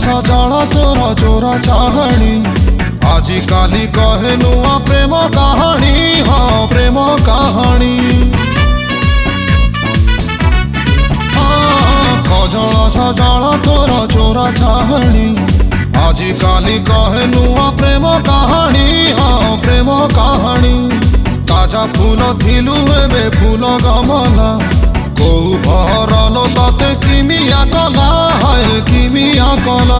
सजल तोर चोरा चाहणी आजी काली कहे नुआ प्रेम कहानी हाँ प्रेम कहानी कजल सजल तोर चोरा चाहणी आजी काली कहे नुआ प्रेम कहानी हाँ प्रेम कहानी ताजा फूल थिलु एबे फूल गमला कौ भरल ताते किमिया कला हाय किमिया कला